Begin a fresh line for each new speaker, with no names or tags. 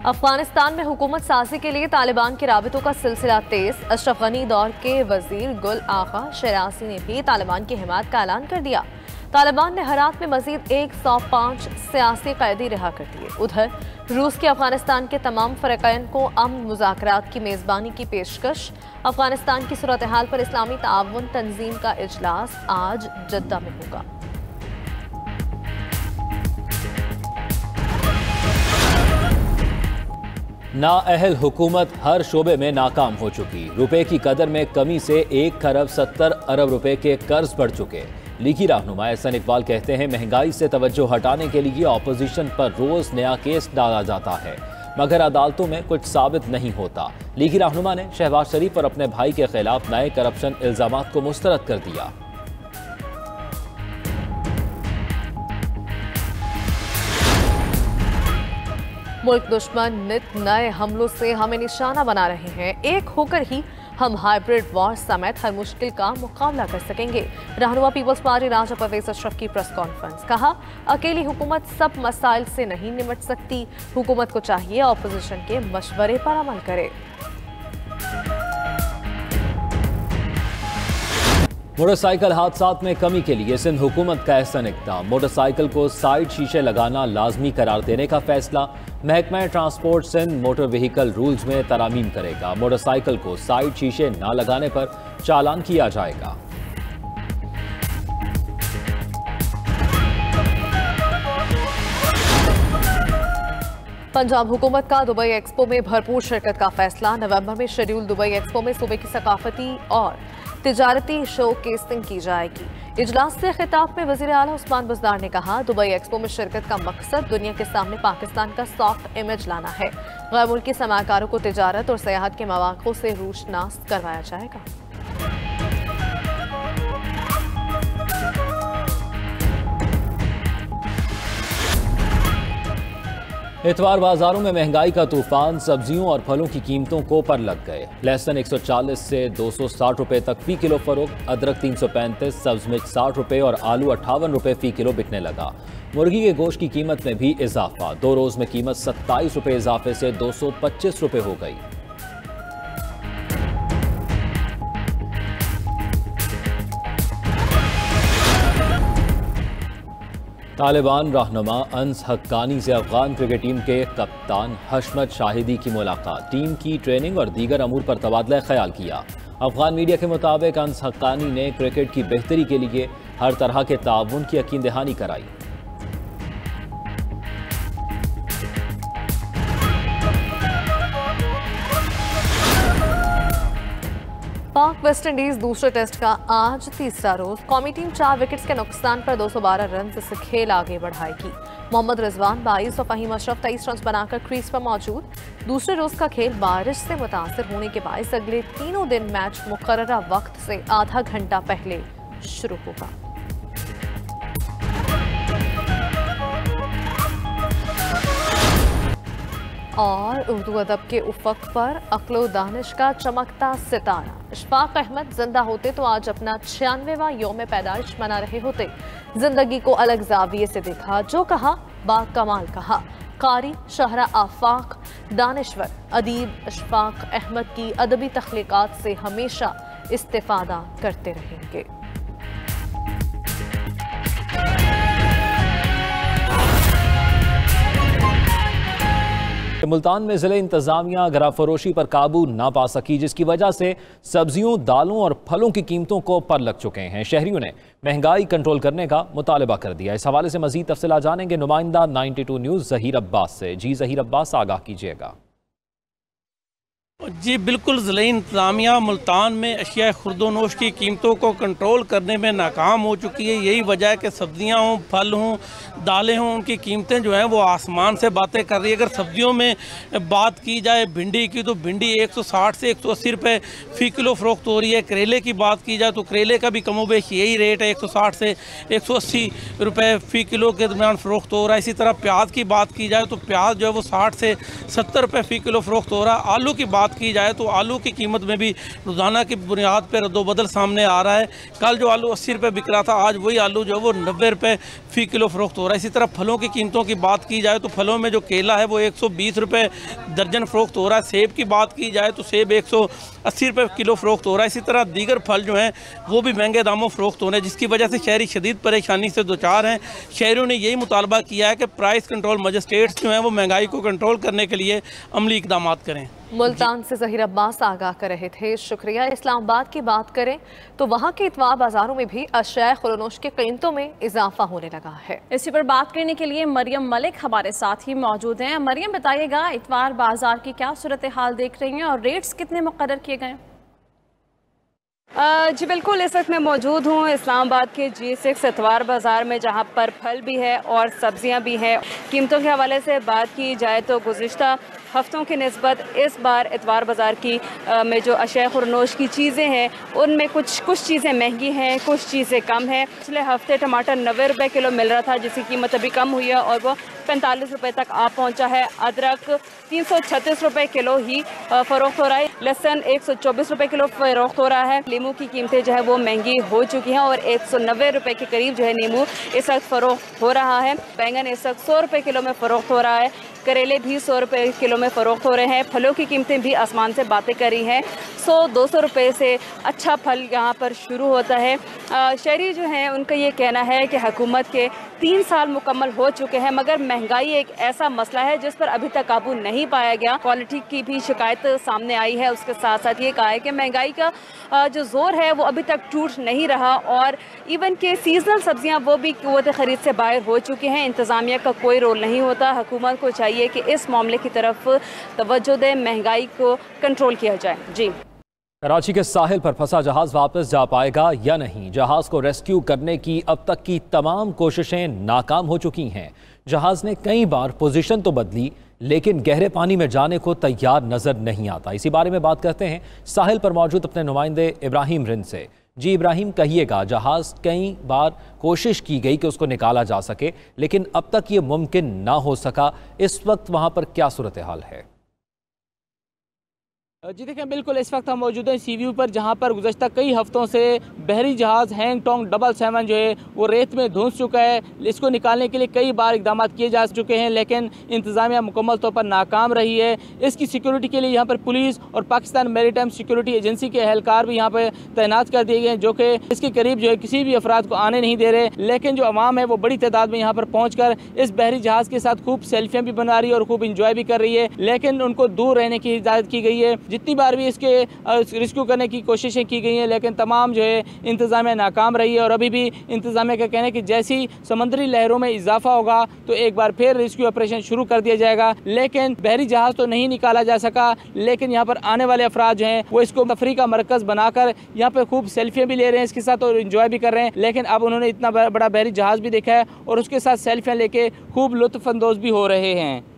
अफगानिस्तान में हुकूमत साजी के लिए तालिबान के राबितों का सिलसिला तेज। अशरफ गनी दौर के वजीर गुल आगा शरासी ने भी तालिबान की हिमायत का ऐलान कर दिया। तालिबान ने हरात में मजीद 105 सियासी कैदी रिहा कर दिए। उधर रूस के अफगानिस्तान के तमाम फरीकैन को अमन मुज़ाकरात की मेज़बानी की पेशकश। अफगानिस्तान की सूरत हाल पर इस्लामी ताउन तंजीम का इजलास आज जद्दा में होगा।
नाअहल हुकूमत हर शोबे में नाकाम हो चुकी। रुपए की कदर में कमी से 1 खरब 70 अरब रुपए के कर्ज बढ़ चुके। लीगी रहनुमा एहसन इकबाल कहते हैं, महंगाई से तवज्जो हटाने के लिए अपोजिशन पर रोज नया केस डाला जाता है, मगर अदालतों में कुछ साबित नहीं होता। लीगी रहनुमा ने शहबाज शरीफ और अपने भाई के खिलाफ नए करप्शन इल्जामात को मुस्तरद कर दिया।
मुल्क दुश्मन नित नए हमलों से हमें निशाना बना रहे हैं। एक होकर ही हम हाइब्रिड वॉर समेत हर मुश्किल का मुकाबला कर सकेंगे। रहनुमा पीपल्स पार्टी राजा परवेज अशरफ की प्रेस कॉन्फ्रेंस। कहा, अकेली हुकूमत सब मसाइल से नहीं निपट सकती। हुकूमत को चाहिए ऑपोजिशन के मशवरे पर अमल करे।
मोटरसाइकिल हादसात में कमी के लिए सिंध हुकूमत का अहसन इक़दाम। मोटरसाइकिल को साइड शीशे लगाना लाजमी करार देने का फैसला। महकमा transport Sindh motor vehicle rules में तरामीम करेगा। मोटरसाइकिल को साइड शीशे न लगाने पर चालान किया जाएगा।
पंजाब हुकूमत का दुबई एक्सपो में भरपूर शिरकत का फैसला। नवंबर में शेड्यूल दुबई एक्सपो में सूबे की सकाफती और तिजारती शो केसिंग की जाएगी। इजलास से खिताब में वज़ीर आला उस्मान बुज़दार ने कहा, दुबई एक्सपो में शिरकत का मकसद दुनिया के सामने पाकिस्तान का सॉफ्ट इमेज लाना है। गैर मुल्की सरमायाकारों को तिजारत और सयाहत के मौक़ों से रोशनास करवाया जाएगा।
इतवार बाजारों में महंगाई का तूफान। सब्जियों और फलों की कीमतों को पर लग गए। लहसुन 140 से 260 रुपए तक फी किलो फरोख्त। अदरक 335, सब्ज मिर्च 60 रुपए और आलू 58 रुपए फी किलो बिकने लगा। मुर्गी के गोश्त की कीमत में भी इजाफा। 2 रोज में कीमत 27 रुपए इजाफे से 225 रुपए हो गई। तालिबान रहनुमा अनस हक्कानी से अफगान क्रिकेट टीम के कप्तान हशमत शाहिदी की मुलाकात। टीम की ट्रेनिंग और दीगर अमूर पर तबादला ख्याल किया। अफगान मीडिया के मुताबिक अनस हक्कानी ने क्रिकेट की बेहतरी के लिए हर तरह के ताउन की यकीन दहानी कराई।
पाक वेस्ट इंडीज दूसरे टेस्ट का आज तीसरा रोज। कौमी टीम 4 विकेट्स के नुकसान पर 212 रन से खेल आगे बढ़ाएगी। मोहम्मद रिजवान 22 और फहीम अशरफ 23 रन बनाकर क्रीज पर मौजूद। दूसरे रोज का खेल बारिश से मुतासर होने के बायस अगले तीनों दिन मैच मुकर्ररा वक्त से आधा घंटा पहले शुरू होगा। और उर्दू अदब के उफक पर अक्लो दानिश का चमकता सितारा। इशफाक अहमद जिंदा होते तो आज अपना 96वां यौम पैदाइश मना रहे होते। जिंदगी को अलग जाविये से देखा, जो कहा बाकमाल कहा। कारी शहरा आफाक दानिश्वर अदीब इशफाक अहमद की अदबी तख्लीकात से हमेशा इस्तिफादा करते रहेंगे।
मुल्तान में जिले इंतजामिया गराफरोशी पर काबू ना पा सकी, जिसकी वजह से सब्जियों, दालों और फलों की कीमतों को पर लग चुके हैं। शहरियों ने महंगाई कंट्रोल करने का मुतालबा कर दिया। इस हवाले से मजीद तफसीलात जानेंगे नुमाइंदा 92 न्यूज़ ज़हीर अब्बास से। जी ज़हीर अब्बास, आगाह कीजिएगा।
जी बिल्कुल, ज़िला इंतज़ामिया मुल्तान में अशिया खुर्दोनोश की कीमतों को कंट्रोल करने में नाकाम हो चुकी है। यही वजह है कि सब्जियां हों, फल हों, दालें हों, उनकी कीमतें जो हैं वो आसमान से बातें कर रही है। अगर सब्जियों में बात की जाए भिंडी की, तो भिंडी 160 से 180 रुपये फ़ी किलो फ़रोख्त हो रही है। करेले की बात की जाए तो करेले का भी कमोबेश यही रेट है, 160 से 180 रुपये फ़ी किलो के दरमियान फ़रोख्त हो रहा है। इसी तरह प्याज की बात की जाए तो प्याज जो है वो 60 से 70 रुपये फ़ी किलो फ़रोख्त हो रहा है। आलू की बात बात की जाए तो आलू की कीमत में भी रोज़ाना की बुनियाद पर रद्दोबदल सामने आ रहा है। कल जो आलू 80 रुपये बिक रहा था, आज वही आलू जो है वो 90 रुपये फ़ी किलो फ़रोख्त हो रहा है। इसी तरह फलों की कीमतों की बात की जाए तो फलों में जो केला है वो 120 रुपये दर्जन फ़रोख्त हो रहा है। सेब की बात की जाए तो सेब 180 रुपये किलो फ़रोख्त हो रहा है। इसी तरह दीगर फल जो हैं वो भी महंगे दामों फ़रोख्त हो रहे हैं, जिसकी वजह से शहरी शदीद परेशानी से दोचार हैं। शहरियों ने यही मुतालबा किया है कि प्राइस कंट्रोल मजिस्ट्रेट्स जो हैं वो महंगाई को कंट्रोल करने के लिए अमली इक़दाम करें।
मुल्तान से ज़हीर अब्बास आगाह कर रहे थे, शुक्रिया। इस्लामाबाद की बात करें तो वहाँ के इतवार बाजारों में भी अशियाए खुरनोश की कीमतों में इजाफा होने लगा है।
इसी पर बात करने के लिए मरियम मलिक हमारे साथ ही मौजूद हैं। मरियम, बताइएगा इतवार बाजार की क्या सूरत हाल देख रही हैं और रेट्स कितने मुकर्रर किए गए?
जी बिल्कुल, इस वक्त मैं मौजूद हूँ इस्लामाबाद के G6 इतवार बाज़ार में, जहाँ पर फल भी है और सब्जियाँ भी हैं। कीमतों के हवाले से बात की जाए तो गुज़िश्ता हफ्तों की निस्बत इस बार इतवार बाज़ार की में जो अशिया खुरनोश की चीज़ें हैं उनमें कुछ चीज़ें महंगी हैं, कुछ चीज़ें कम हैं। पिछले हफ्ते टमाटर 90 रुपये किलो मिल रहा था, जिसकी कीमत अभी कम हुई है और वो 45 रुपये तक आ पहुंचा है। अदरक 336 रुपये किलो ही फ़रोख्त हो रहा है। लहसुन 124 रुपये किलो फ़रोख्त हो रहा है। नींबू की कीमतें जो है वो महंगी हो चुकी हैं और 190 रुपये के करीब जो है नींबू इस वक्त फ़रोख्त हो रहा है। बैंगन इस वक्त 100 रुपये किलो में फ़रोख्त हो रहा है। करेले भी 100 रुपये किलो में फ़रोख्त हो रहे हैं। फलों की कीमतें भी आसमान से बातें करी हैं। 100-200 रुपये से अच्छा फल यहाँ पर शुरू होता है। शहरी जो हैं उनका ये कहना है कि हुकूमत के 3 साल मुकम्मल हो चुके हैं, मगर महंगाई एक ऐसा मसला है जिस पर अभी तक काबू नहीं पाया गया। क्वालिटी की भी शिकायत सामने आई है। उसके साथ साथ ये कहा है कि महंगाई का जो ज़ोर है वो अभी तक टूट नहीं रहा और इवन के सीजनल सब्जियाँ वो भी क़ुव्वत ख़रीद से बाहर हो चुकी हैं। इंतज़ामिया का कोई रोल नहीं होता। हुकूमत को चाहिए कि इस मामले की तरफ तवज्जो दे, महंगाई को कंट्रोल किया जाए। जी,
कराची के साहिल पर फंसा जहाज वापस जा पाएगा या नहीं? जहाज को रेस्क्यू करने की अब तक की तमाम कोशिशें नाकाम हो चुकी हैं। जहाज ने कई बार पोजीशन तो बदली, लेकिन गहरे पानी में जाने को तैयार नजर नहीं आता। इसी बारे में बात करते हैं साहिल पर मौजूद अपने नुमाइंदे इब्राहिम रिंद से। जी इब्राहिम, कहिएगा, जहाज कई बार कोशिश की गई कि उसको निकाला जा सके, लेकिन अब तक ये मुमकिन ना हो सका। इस वक्त वहां पर क्या सूरत हाल है?
जी देखें, बिल्कुल इस वक्त हम मौजूद हैं सी व्यू पर, जहां पर गुज़श्ता कई हफ्तों से बहरी जहाज़ हैंगटोंग 777 जो है वो रेत में धंस चुका है। इसको निकालने के लिए कई बार इकदाम किए जा चुके हैं, लेकिन इंतज़ामिया मुकम्मल तौर पर नाकाम रही है। इसकी सिक्योरिटी के लिए यहाँ पर पुलिस और पाकिस्तान मैरीटाइम सिक्योरिटी एजेंसी के एहलकार भी यहाँ पर तैनात कर दिए गए हैं, जो कि इसके करीब जो है किसी भी अफराद को आने नहीं दे रहे। लेकिन जो अवाम है वो बड़ी तादाद में यहाँ पर पहुँच कर इस बहरी जहाज़ के साथ खूब सेल्फियाँ भी बना रही है और खूब इंजॉय भी कर रही है, लेकिन उनको दूर रहने की इजाज़त की गई है। जितनी बार भी इसके रेस्क्यू करने की कोशिशें की गई हैं, लेकिन तमाम जो है इंतज़ामिया नाकाम रही है और अभी भी इंतज़ामिया का कहना है कि जैसी समंदरी लहरों में इजाफा होगा तो एक बार फिर रेस्क्यू ऑपरेशन शुरू कर दिया जाएगा। लेकिन बहरी जहाज़ तो नहीं निकाला जा सका, लेकिन यहाँ पर आने वाले अफराद जो हैं वो इसको तफरी का मरकज़ बनाकर यहाँ पर खूब सेल्फियाँ भी ले रहे हैं इसके साथ और इंजॉय भी कर रहे हैं। लेकिन अब उन्होंने इतना बड़ा बहरी जहाज़ भी देखा है और उसके साथ सेल्फियाँ लेके खूब लुत्फ़ अंदोज़ भी हो रहे हैं।